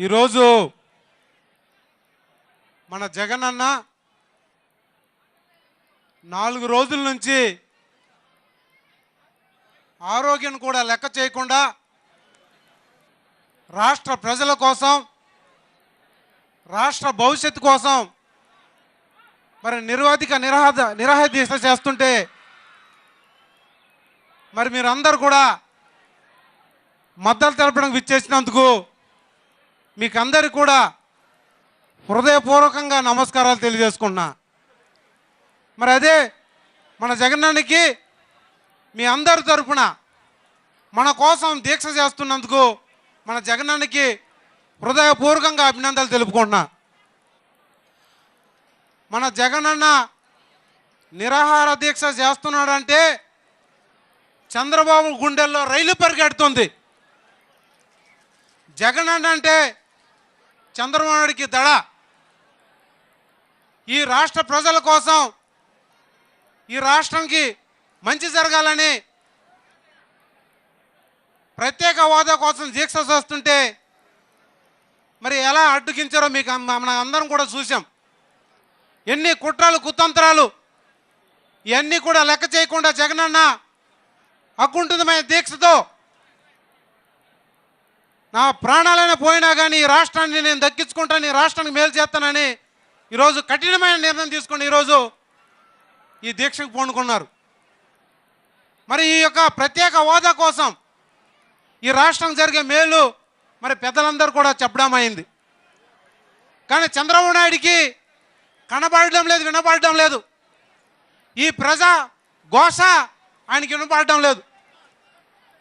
ఈరోజు మన జగనన్న 4 రోజుల నుంచి ఆరోగ్యం కూడా లెక్క చేయకుండా రాష్ట్ర ప్రజల కోసం, రాష్ట్ర భవిష్యత్తు కోసం మరి నిర్వాధిక నిరాహార దీక్ష చేస్తుంటే మరి మీరందరూ కూడా మద్దతు తెలపడానికి విచ్చేసినందుకు మీకు అందరికీ కూడా హృదయపూర్వకంగా నమస్కారాలు తెలియజేసుకుంటున్నా. మరి అదే మన జగనన్నకి మీ అందరి తరపున మన కోసం దీక్ష చేస్తున్నందుకు మన జగనన్నకి హృదయపూర్వకంగా అభినందనలు తెలుపుకుంటున్నా. మన జగనన్న నిరాహార దీక్ష చేస్తున్నాడంటే చంద్రబాబు గుండెల్లో రైలు పరిగెడుతుంది. జగనన్న అంటే చంద్రబాబుకి దడ. ఈ రాష్ట్ర ప్రజల కోసం, ఈ రాష్ట్రానికి మంచి జరగాలని ప్రత్యేక హోదా కోసం దీక్ష చేస్తుంటే మరి ఎలా అడ్డుకించారో మీకు మన అందరం కూడా చూసాం. ఎన్ని కుట్రలు కుతంత్రాలు ఇవన్నీ కూడా లెక్క చేయకుండా జగనన్న అకుంఠితమైన దీక్షతో నా ప్రాణాలైనా పోయినా కానీ ఈ రాష్ట్రాన్ని నేను దక్కించుకుంటాను, ఈ రాష్ట్రానికి మేలు చేస్తానని ఈరోజు కఠినమైన నిర్ణయం తీసుకొని ఈరోజు ఈ దీక్షకు పూనుకున్నారు. మరి ఈ యొక్క ప్రత్యేక హోదా కోసం ఈ రాష్ట్రం జరిగే మేలు మరి పెద్దలందరూ కూడా చెప్పడం అయింది. కానీ చంద్రబాబు నాయుడికి కనబడడం లేదు, వినపడడం లేదు. ఈ ప్రజా ఘోష ఆయనకి వినపడడం లేదు.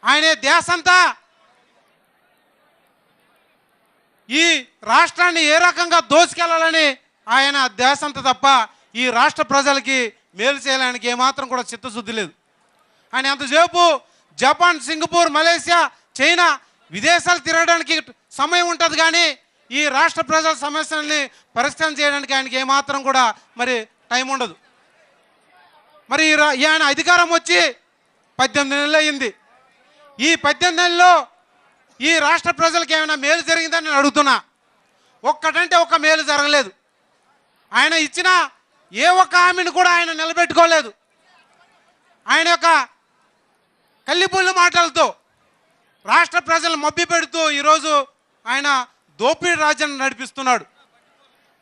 ఆయన దేశంతా ఈ రాష్ట్రాన్ని ఏ రకంగా దోచుకెళ్లాలని ఆయన దేశంతా తప్ప ఈ రాష్ట్ర ప్రజలకి మేలు చేయడానికి ఏమాత్రం కూడా చిత్తశుద్ధి లేదు. ఆయన ఎంతసేపు జపాన్, సింగపూర్, మలేసియా, చైనా విదేశాలు తిరగడానికి సమయం ఉంటుంది, కానీ ఈ రాష్ట్ర ప్రజల సమస్యల్ని పరిష్కారం చేయడానికి ఆయనకి ఏమాత్రం కూడా మరి టైం ఉండదు. మరి ఆయన అధికారం వచ్చి 18 నెలలు అయింది. ఈ 18 నెలల్లో ఈ రాష్ట్ర ప్రజలకు ఏమైనా మేలు జరిగిందని నేను అడుగుతున్నా. ఒక్కటంటే ఒక్క మేలు జరగలేదు. ఆయన ఇచ్చిన ఏ ఒక్క హామీని కూడా ఆయన నిలబెట్టుకోలేదు. ఆయన యొక్క కల్లిపుల్లి మాటలతో రాష్ట్ర ప్రజలను మభ్య పెడుతూ ఈరోజు ఆయన దోపిడీ రాజ్యాన్ని నడిపిస్తున్నాడు.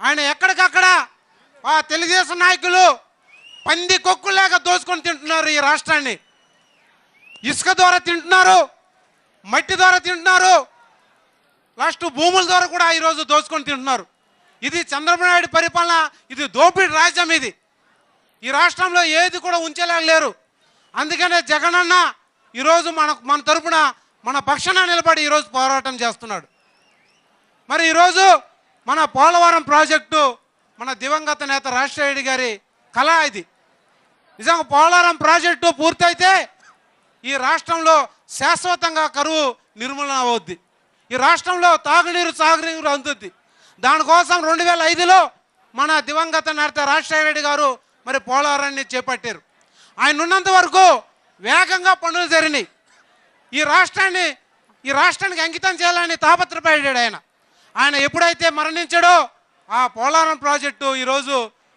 ఆయన ఎక్కడికక్కడ ఆ తెలుగుదేశం నాయకులు పంది కొక్కులేక దోచుకొని తింటున్నారు. ఈ రాష్ట్రాన్ని ఇసుక ద్వారా తింటున్నారు, మట్టి ద్వారా తింటున్నారు, లాస్ట్ భూముల ద్వారా కూడా ఈరోజు దోచుకొని తింటున్నారు. ఇది చంద్రబాబు నాయుడు పరిపాలన, ఇది దోపిడీ రాజ్యం. ఇది ఈ రాష్ట్రంలో ఏది కూడా ఉంచలేరు. అందుకనే జగనన్న ఈరోజు మన తరపున మన పక్షాన నిలబడి ఈరోజు పోరాటం చేస్తున్నాడు. మరి ఈరోజు మన పోలవరం ప్రాజెక్టు మన దివంగత నేత రాజశేఖర రెడ్డి గారి కళ. ఇది నిజంగా పోలవరం ప్రాజెక్టు పూర్తయితే ఈ రాష్ట్రంలో శాశ్వతంగా కరువు నిర్మూలన అవుద్ది. ఈ రాష్ట్రంలో తాగునీరు, సాగునీరు అందుద్ది. దానికోసం 2005లో మన దివంగత నేత రాజశేఖర రెడ్డి గారు మరి పోలవరాన్ని చేపట్టారు. ఆయన ఉన్నంత వరకు వేగంగా పనులు జరిగినాయి. ఈ రాష్ట్రానికి అంకితం చేయాలని తాపత్రపడ్డాడు ఆయన. ఆయన ఎప్పుడైతే మరణించాడో ఆ పోలవరం ప్రాజెక్టు ఈరోజు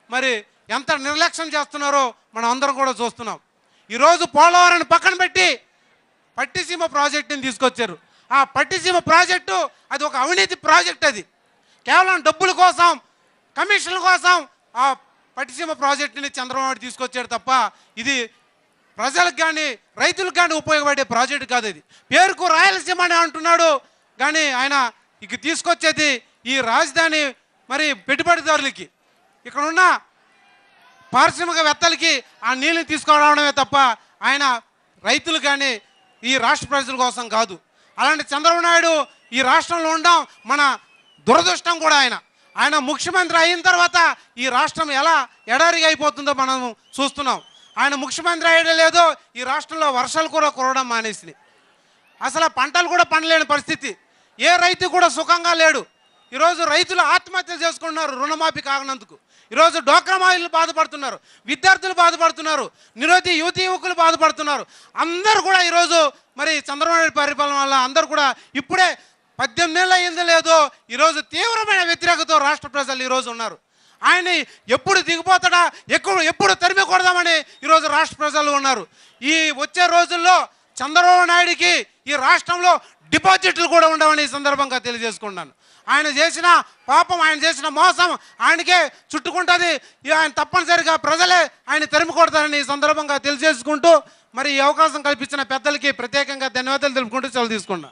మరి ఎంత నిర్లక్ష్యం చేస్తున్నారో మనం అందరం కూడా చూస్తున్నాం. ఈరోజు పోలవరాన్ని పక్కన పెట్టి పట్టిసీమ ప్రాజెక్టుని తీసుకొచ్చారు. ఆ పట్టిసీమ ప్రాజెక్టు అది ఒక అవినీతి ప్రాజెక్ట్. అది కేవలం డబ్బుల కోసం, కమిషన్ల కోసం ఆ పట్టిసీమ ప్రాజెక్టుని చంద్రబాబు తీసుకొచ్చాడు తప్ప ఇది ప్రజలకు కానీ రైతులకు కానీ ఉపయోగపడే ప్రాజెక్టు కాదు. ఇది పేరుకు రాయలసీమ అని అంటున్నాడు, కానీ ఆయన ఇక తీసుకొచ్చేది ఈ రాజధాని మరి పెట్టుబడిదారులకి, ఇక్కడ ఉన్న పారిశ్రామికవేత్తలకి ఆ నీళ్ళని తీసుకురావడమే తప్ప ఆయన రైతులు కానీ ఈ రాష్ట్ర ప్రజల కోసం కాదు. అలాంటి చంద్రబాబు నాయుడు ఈ రాష్ట్రంలో ఉండడం మన దురదృష్టం కూడా. ఆయన ముఖ్యమంత్రి అయిన తర్వాత ఈ రాష్ట్రం ఎలా ఎడారిగా అయిపోతుందో మనం చూస్తున్నాం. ఆయన ముఖ్యమంత్రి అయ్యడం లేదో ఈ రాష్ట్రంలో వర్షాలు కూడా కురవడం మానేసినాయి. అసలు పంటలు కూడా పండలేని పరిస్థితి. ఏ రైతు కూడా సుఖంగా లేడు. ఈరోజు రైతులు ఆత్మహత్యలు చేసుకుంటున్నారు రుణమాఫీ కాగనందుకు. ఈరోజు డోక్రా మహిళలు బాధపడుతున్నారు, విద్యార్థులు బాధపడుతున్నారు, నిరుద్యోగ యువకులు బాధపడుతున్నారు. అందరూ కూడా ఈరోజు మరి చంద్రబాబు నాయుడు పరిపాలన వల్ల అందరూ కూడా ఇప్పుడే 18 నెలలు అయింది లేదో ఈరోజు తీవ్రమైన వ్యతిరేకతో రాష్ట్ర ప్రజలు ఈరోజు ఉన్నారు. ఆయన్ని ఎప్పుడు దిగిపోతాడా, ఎప్పుడు తరిమి కొడదామని ఈరోజు రాష్ట్ర ప్రజలు ఉన్నారు. ఈ వచ్చే రోజుల్లో చంద్రబాబు నాయుడికి ఈ రాష్ట్రంలో డిపాజిట్లు కూడా ఉండవని ఈ సందర్భంగా తెలియజేసుకున్నాను. ఆయన చేసిన పాపం, ఆయన చేసిన మోసం ఆయనకే చుట్టుకుంటుంది. ఆయన తప్పనిసరిగా ప్రజలే ఆయన తరిమి కొడతారని ఈ సందర్భంగా తెలియజేసుకుంటూ మరి ఈ అవకాశం కల్పించిన పెద్దలకి ప్రత్యేకంగా ధన్యవాదాలు తెలుపుకుంటూ సెలవు తీసుకున్నా.